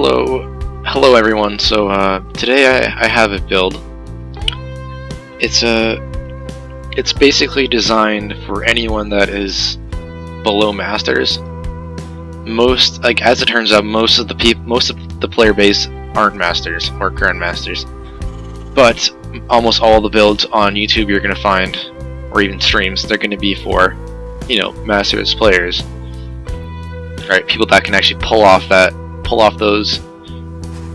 Hello everyone. So today I have a build. It's basically designed for anyone that is below masters. As it turns out, most of the player base aren't masters or grandmasters. But almost all the builds on YouTube you're gonna find, or even streams, they're gonna be for, masters players. Right, people that can actually pull off those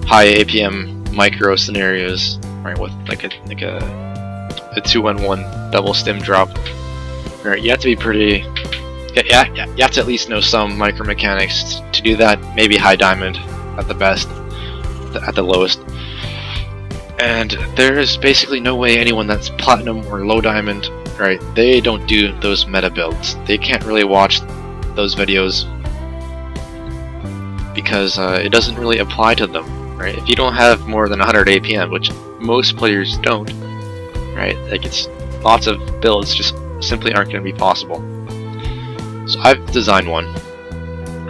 high APM micro scenarios, right, with like a 2-on-1 double stim drop. Right, you have to be pretty. Yeah, you have to at least know some micro mechanics to do that. Maybe high diamond at the best, at the lowest. And there is basically no way anyone that's platinum or low diamond, right? They don't do those meta builds. They can't really watch those videos because it doesn't really apply to them, right? If you don't have more than 100 APM, which most players don't, right? Like, it's lots of builds just simply aren't going to be possible. So I've designed one.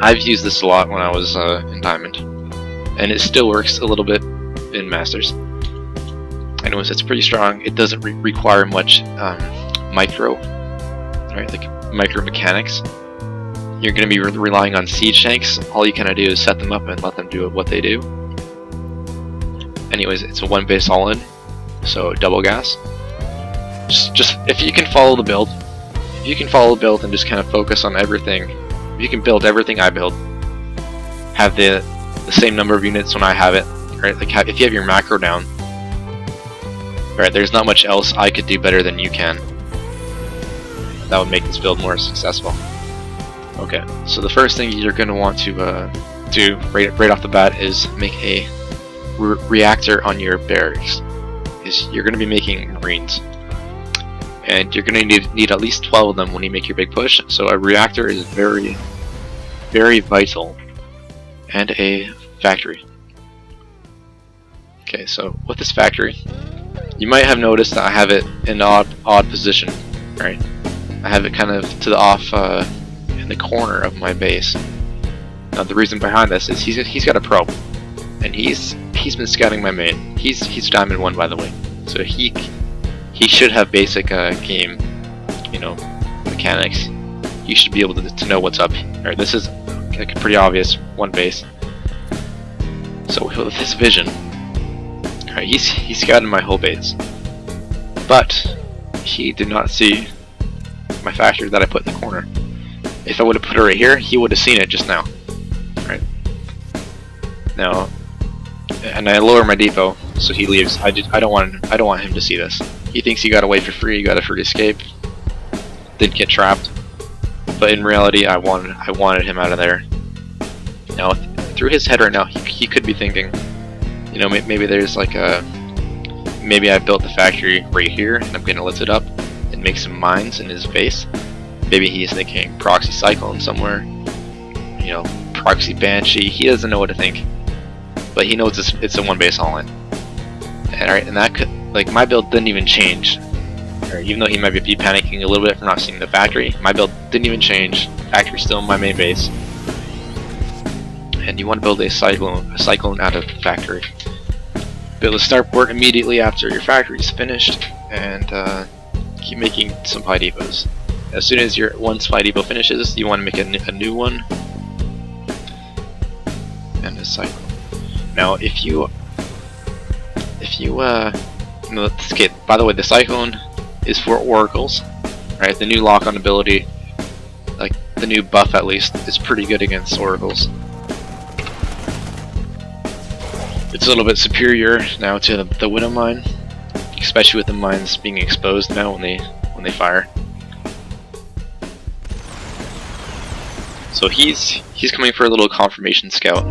I've used this a lot when I was in Diamond, and it still works a little bit in Masters. Anyways, it's pretty strong. It doesn't require much micro, right? Like micro mechanics. You're going to be relying on siege tanks. All you kind of do is set them up and let them do what they do. Anyways, it's a one base all in, so double gas. Just if you can follow the build, and just kind of focus on everything. If you can build everything I build, have the same number of units when I have it, right? Like if you have your macro down, right? There's not much else I could do better than you can. That would make this build more successful. Okay, so the first thing you're going to want to do right off the bat is make a reactor on your barracks. You're going to be making Marines, and you're going to need at least 12 of them when you make your big push. So a reactor is very, very vital, and a factory. Okay, so with this factory, you might have noticed that I have it in an odd position, right? I have it kind of to the off. In the corner of my base. Now the reason behind this is he's got a probe, and he's been scouting my main. He's Diamond 1, by the way, so he should have basic game, mechanics. You should be able to know what's up. Alright, this is like a pretty obvious one base. So with this vision, alright, he's scouting my whole base, but he did not see my factory that I put in the corner. If I would have put it right here, he would have seen it just now. Right now, and I lower my depot, so he leaves. I don't want him to see this. He thinks he got away for free. He got a free escape. Didn't get trapped. But in reality, I wanted him out of there. Now, through his head right now, he could be thinking, maybe there's like maybe I built the factory right here, and I'm gonna lift it up and make some mines in his base. Maybe he's thinking proxy cyclone somewhere, proxy banshee. He doesn't know what to think, but he knows it's a one base all in. And that could, like, my build didn't even change. Even though he might be panicking a little bit for not seeing the factory, my build didn't even change. Factory's still in my main base, and you want to build a cyclone out of the factory. Build a starport immediately after your factory's finished, and keep making some supply depots. As soon as your one supply depot finishes, you want to make a new one and a cycle. Now, if you okay, by the way, the cyclone is for oracles, right? The new lock-on ability, like the new buff at least, is pretty good against oracles. It's a little bit superior now to the widow mine, especially with the mines being exposed now when they fire. So he's coming for a little confirmation scout.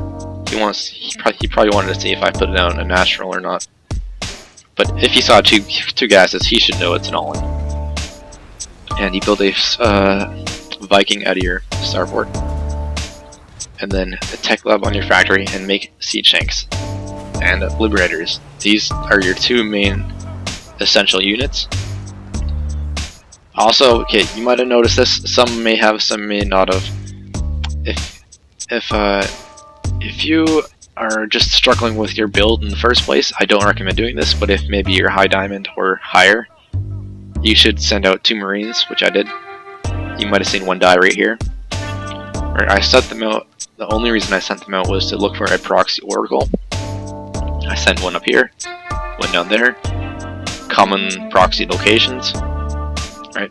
He probably wanted to see if I put down a natural or not. But if he saw two gases, he should know it's an all-in. And he built a Viking out of your starport, and then a tech lab on your factory, and make siege tanks and liberators. These are your two main essential units. Also, okay, you might have noticed this. Some may have, some may not have. If you are just struggling with your build in the first place, I don't recommend doing this, but if maybe you're high diamond or higher, you should send out 2 Marines, which I did. You might have seen one die right here. Or I sent them out, the only reason I sent them out was to look for a proxy oracle. I sent one up here, one down there, common proxy locations, right?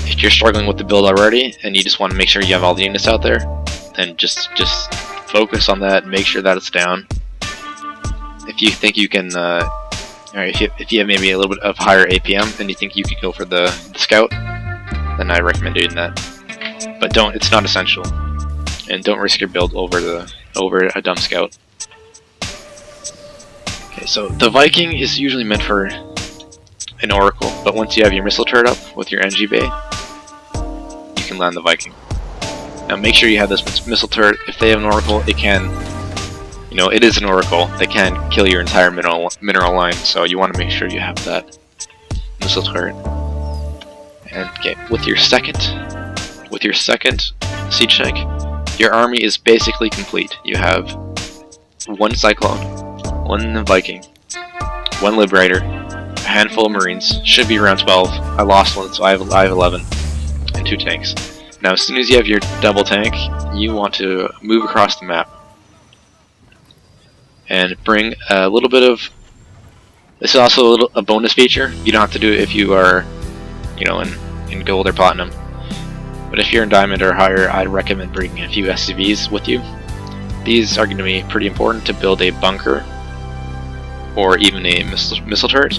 If you're struggling with the build already, and you just want to make sure you have all the units out there, then just focus on that, make sure that it's down. If you think you can, alright, if you have maybe a little bit of higher APM and you think you could go for the scout, then I recommend doing that. But don't, it's not essential. And don't risk your build over a dumb scout. Okay, so the Viking is usually meant for an oracle, but once you have your missile turret up with your NG bay, you can land the Viking. Now make sure you have this missile turret. If they have an oracle, it can, you know, it is an oracle. They can kill your entire mineral line, so you want to make sure you have that missile turret. And okay, with your second siege tank, your army is basically complete. You have 1 Cyclone, 1 Viking, 1 Liberator, a handful of Marines. Should be around 12. I lost one, so I have 11, and 2 tanks. Now, as soon as you have your double tank, you want to move across the map and bring a little bit of. This is also a bonus feature. You don't have to do it if you are, you know, in gold or platinum. But if you're in diamond or higher, I'd recommend bringing a few SCVs with you. These are going to be pretty important to build a bunker or even a missile turret.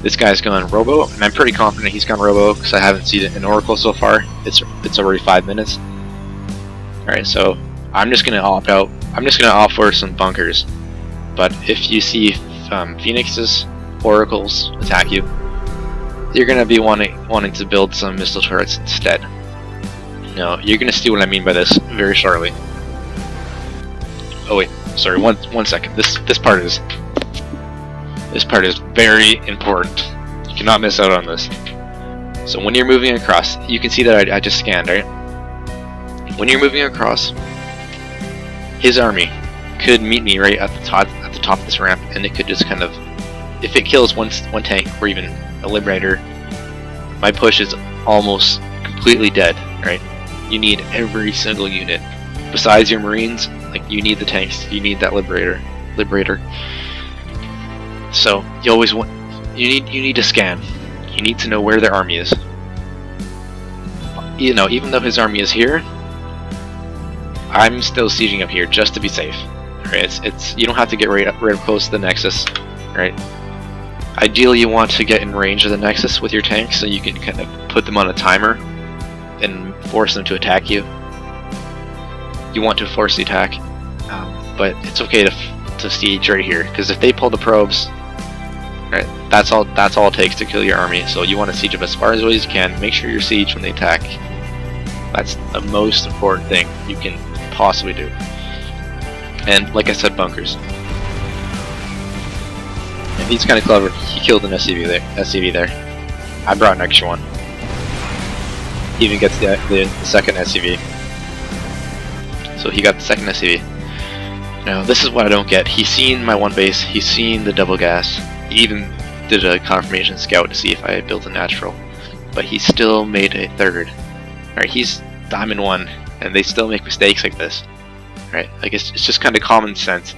This guy's gone Robo, and I'm pretty confident he's gone Robo because I haven't seen it in Oracle so far. It's already 5 minutes. Alright, so I'm just gonna opt out. I'm just gonna opt for some bunkers. But if you see Phoenixes, Oracles attack you, you're gonna be wanting to build some missile turrets instead. Now, you're gonna see what I mean by this very shortly. Oh wait, sorry, one second. This part is very important. You cannot miss out on this. So when you're moving across, you can see that I just scanned, right? When you're moving across, his army could meet me right at the top of this ramp, and it could just kind of, if it kills one tank or even a Liberator, my push is almost completely dead, right? You need every single unit. Besides your Marines, like, you need the tanks, you need that Liberator. So you always want, you need to scan. You need to know where their army is. You know, even though his army is here, I'm still sieging up here just to be safe. Right? It's you don't have to get right up close to the Nexus, right? Ideally, you want to get in range of the Nexus with your tanks so you can kind of put them on a timer and force them to attack you. You want to force the attack, but it's okay to siege right here, because if they pull the probes, right, that's all it takes to kill your army. So you want to siege them as far away as you can. Make sure you're siege when they attack. That's the most important thing you can possibly do. And like I said, bunkers. And he's kind of clever. He killed an SCV there. I brought an extra one. He even gets the second SCV. So he got the second SCV. Now this is what I don't get. He's seen my one base. He's seen the double gas. He even did a confirmation scout to see if I had built a natural. But he still made a third. Alright, he's Diamond 1, and they still make mistakes like this. Right? I guess it's just kind of common sense.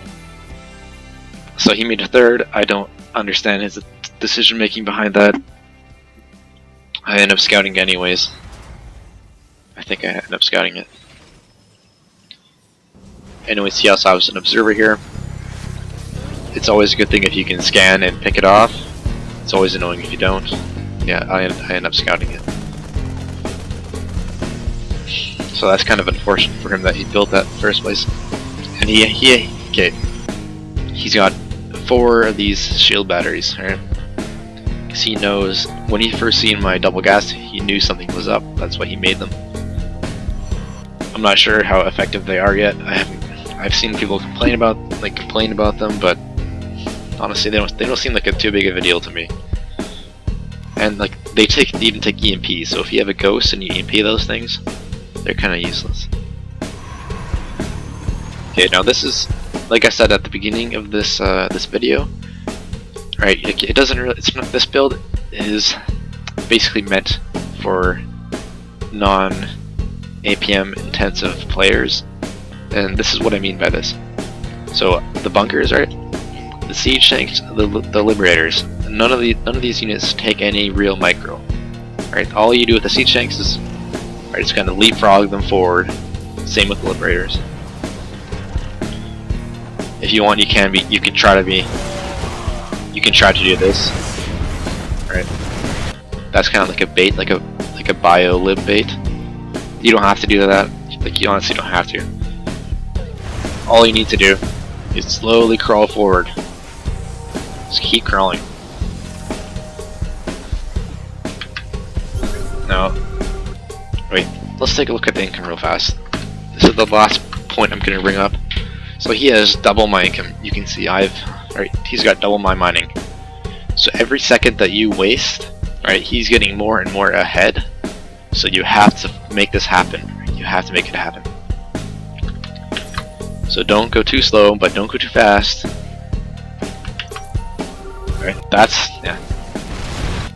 So he made a third. I don't understand his decision making behind that. I end up scouting anyways. I think I end up scouting it. Anyways, he also has an observer here. It's always a good thing if you can scan and pick it off. It's always annoying if you don't. Yeah, I end up scouting it. So that's kind of unfortunate for him that he built that in the first place. And he's got 4 of these shield batteries, right? Because he knows, when he first seen my double gas, he knew something was up. That's why he made them. I'm not sure how effective they are yet. I've seen people complain about them, but honestly, they don't seem like too big of a deal to me. And like they even take EMP. So if you have a ghost and you EMP those things, they're kind of useless. Okay, Okay, now this is, like I said at the beginning of this this video, right? It doesn't really. It's not, this build is basically meant for non-APM intensive players, and this is what I mean by this. So the bunkers, right? The siege tanks, the liberators. None of these units take any real micro. Right? All you do with the siege tanks is, right, just kind of leapfrog them forward. Same with the liberators. If you want, you can try to do this. Right? That's kind of like a bait, like a bio lib bait. You don't have to do that. Like, you honestly don't have to. All you need to do is slowly crawl forward. Just keep crawling. Now, wait. Let's take a look at the income real fast. This is the last point I'm going to bring up. So he has double my income. You can see he's got double my mining. So every second that you waste, right, he's getting more and more ahead. So you have to make this happen. You have to make it happen. So don't go too slow, but don't go too fast. Alright, that's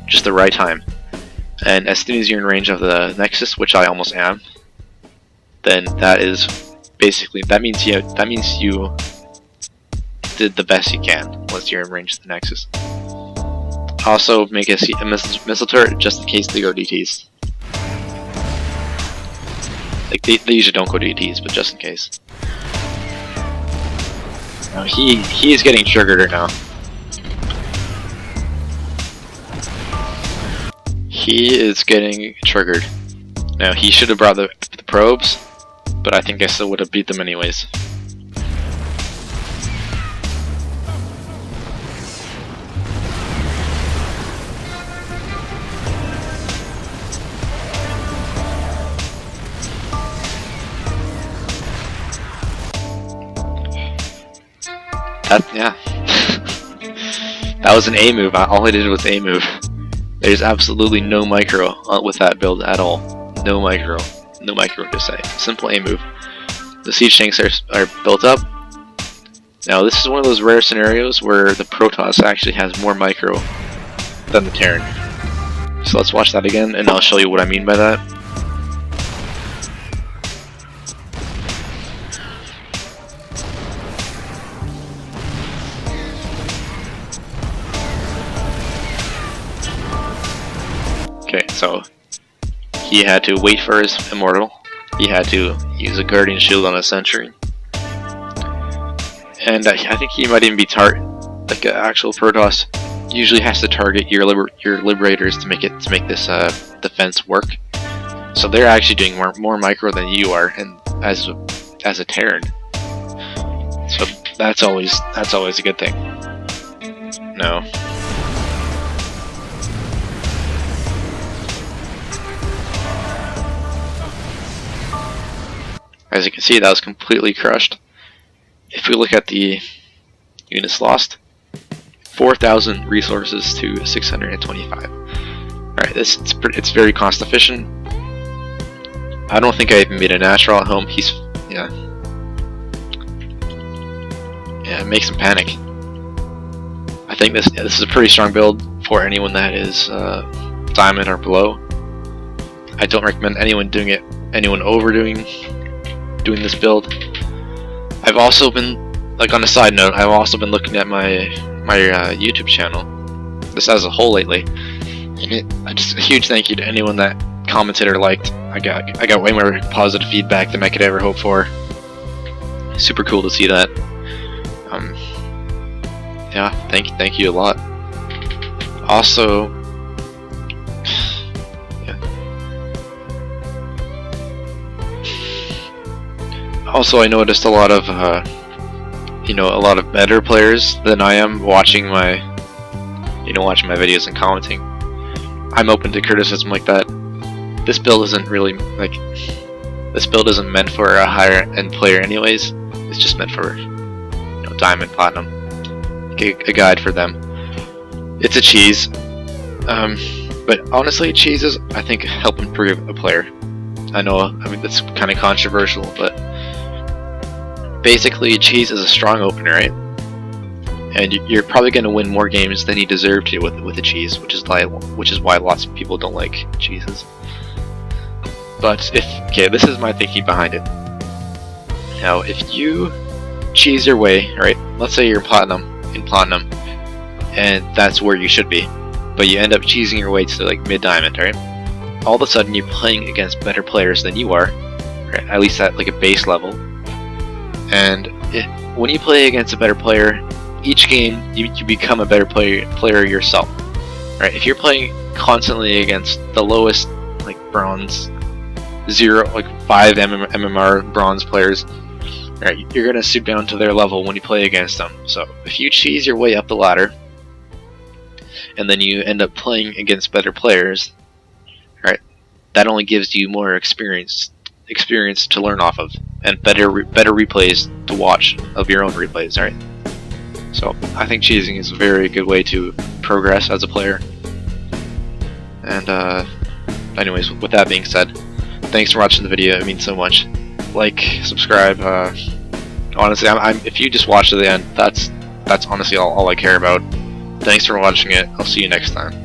just the right time. And as soon as you're in range of the Nexus, which I almost am, then that means you did the best you can once you're in range of the Nexus. Also, make a missile turret just in case they go DTs. Like they usually don't go DTs, but just in case. Now he is getting triggered now. He is getting triggered. Now he should have brought the probes, but I think I still would have beat them anyways. That was an A move. All I did was A move. There's absolutely no micro with that build at all. No micro to say. Simple A move. The siege tanks are built up. Now this is one of those rare scenarios where the Protoss actually has more micro than the Terran. So let's watch that again, and I'll show you what I mean by that. Okay, so he had to wait for his immortal. He had to use a guardian shield on a sentry, and I think he might even be like an actual Protoss usually has to target your liberators to make this defense work. So they're actually doing more micro than you are, and as a Terran. So that's always a good thing. No. As you can see, that was completely crushed. If we look at the units lost, 4,000 resources to 625. Alright, it's very cost efficient. I don't think I even made a natural at home. Yeah, it makes him panic. I think this is a pretty strong build for anyone that is diamond or below. I don't recommend anyone overdoing this build. I've also been, like, on a side note, I've also been looking at my YouTube channel, this as a whole lately, and just a huge thank you to anyone that commented or liked. I got way more positive feedback than I could ever hope for. Super cool to see that. Yeah, thank you a lot. Also, I noticed a lot of better players than I am watching my videos and commenting. I'm open to criticism like that. This build isn't meant for a higher end player anyways. It's just meant for diamond, platinum, a guide for them. It's a cheese, but honestly, cheeses I think help improve a player. I mean that's kind of controversial, but basically cheese is a strong opener, right? And you're probably going to win more games than you deserve to with the cheese, which is why lots of people don't like cheeses. But okay, this is my thinking behind it. Now, if you cheese your way, right? Let's say you're in platinum, and that's where you should be, but you end up cheesing your way to like mid-diamond, right? All of a sudden, you're playing against better players than you are, right? At least at like a base level. And when you play against a better player, each game you become a better player yourself, right? If you're playing constantly against the lowest like bronze 5 MMR bronze players, right, you're gonna stoop down to their level when you play against them. So if you cheese your way up the ladder and then you end up playing against better players, right, that only gives you more experience to learn off of, and better replays to watch of your own replays, right? So I think cheesing is a very good way to progress as a player. And anyways, with that being said, thanks for watching the video. It means so much. Like, subscribe. Honestly, if you just watch to the end, that's honestly all I care about. Thanks for watching it. I'll see you next time.